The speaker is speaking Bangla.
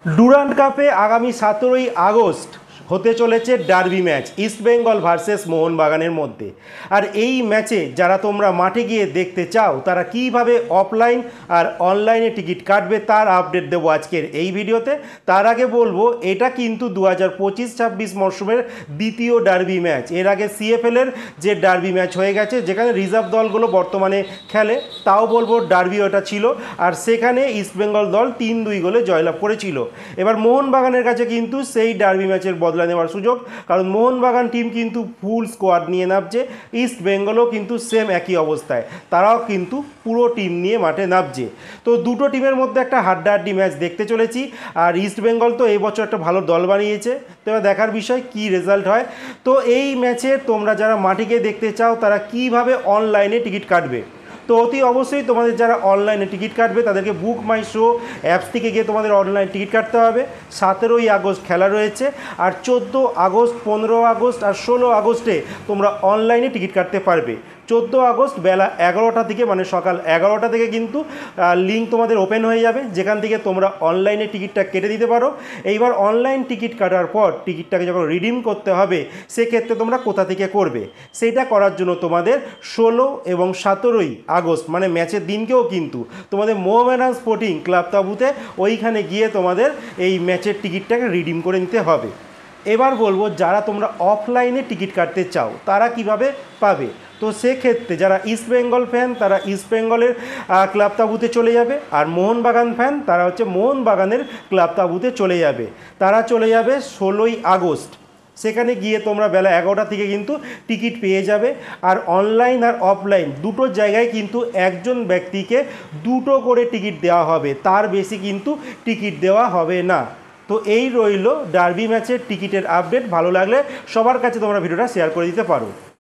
ডুরান্ড কাপে আগামী 17ই আগস্ট হতে চলেছে ডার্বি ম্যাচ ইস্টবেঙ্গল ভার্সেস মোহনবাগানের মধ্যে। আর এই ম্যাচে যারা তোমরা মাঠে গিয়ে দেখতে চাও তারা কিভাবে অফলাইন আর অনলাইনে টিকিট কাটবে তার আপডেট দেবো আজকের এই ভিডিওতে। তার আগে বলবো এটা কিন্তু 2025-26 মরশুমের দ্বিতীয় ডার্বি ম্যাচ। এর আগে সিএফএলের যে ডার্বি ম্যাচ হয়ে গেছে যেখানে রিজার্ভ দলগুলো বর্তমানে খেলে, তাও বলবো ডার্বি ওটা ছিল, আর সেখানে ইস্টবেঙ্গল দল 3-2 গোলে জয়লাভ করেছিল। এবার মোহনবাগানের কাছে কিন্তু সেই ডার্বি ম্যাচের বদলা নেওয়ার সুযোগ, কারণ মোহনবাগান টিম কিন্তু ফুল স্কোয়াড নিয়ে নামছে, ইস্ট বেঙ্গলও কিন্তু সেম একই অবস্থায়, তারাও কিন্তু পুরো টিম নিয়ে মাঠে নামছে। তো দুটো টিমের মধ্যে একটা হাড্ডাহাড্ডি ম্যাচ দেখতে চলেছি। আর ইস্ট বেঙ্গল তো এই বছর একটা ভালো দল বানিয়েছে, তো এবার দেখার বিষয় কি রেজাল্ট হয়। তো এই ম্যাচে তোমরা যারা মাঠে গিয়ে দেখতে চাও তারা কিভাবে অনলাইনে টিকিট কাটবে, তো অতি অবশ্যই তোমাদের যারা অনলাইনে টিকিট কাটবে তাদেরকে বুক মাই শো অ্যাপস থেকে গিয়ে তোমাদের অনলাইন টিকিট কাটতে হবে। 17ই আগস্ট খেলা রয়েছে, আর 14 আগস্ট, 15 আগস্ট আর 16 আগস্টে তোমরা অনলাইনে টিকিট কাটতে পারবে। 14 আগস্ট বেলা 11টা থেকে, মানে সকাল 11টা থেকে কিন্তু লিঙ্ক তোমাদের ওপেন হয়ে যাবে, যেখান থেকে তোমরা অনলাইনে টিকিটটা কেটে দিতে পারো। এইবার অনলাইন টিকিট কাটার পর টিকিটটাকে যখন রিডিম করতে হবে সেক্ষেত্রে তোমরা কোথা থেকে করবে, সেইটা করার জন্য তোমাদের 16 এবং 17ই আগস্ট মানে ম্যাচের দিনকেও কিন্তু তোমাদের মোহামেডান স্পোর্টিং ক্লাব তাঁবুতে ওইখানে গিয়ে তোমাদের এই ম্যাচের টিকিটটাকে রিডিম করে নিতে হবে। এবার বলবো যারা তোমরা অফলাইনে টিকিট কাটতে চাও তারা কিভাবে পাবে। তো সেক্ষেত্রে যারা ইস্টবেঙ্গল ফ্যান তারা ইস্টবেঙ্গলের ক্লাব তাঁবুতে চলে যাবে, আর মোহনবাগান ফ্যান তারা হচ্ছে মোহনবাগানের ক্লাব তাঁবুতে চলে যাবে। তারা চলে যাবে 16ই আগস্ট, সেখানে গিয়ে তোমরা বেলা 11টা থেকে কিন্তু টিকিট পেয়ে যাবে। আর অনলাইন আর অফলাইন দুটো জায়গায় কিন্তু একজন ব্যক্তিকে দুটো করে টিকিট দেওয়া হবে, তার বেশি কিন্তু টিকিট দেওয়া হবে না। তো এই রইল ডার্বি ম্যাচের টিকিটের আপডেট। ভালো লাগলে সবার কাছে তোমরা ভিডিওটা শেয়ার করে দিতে পারো।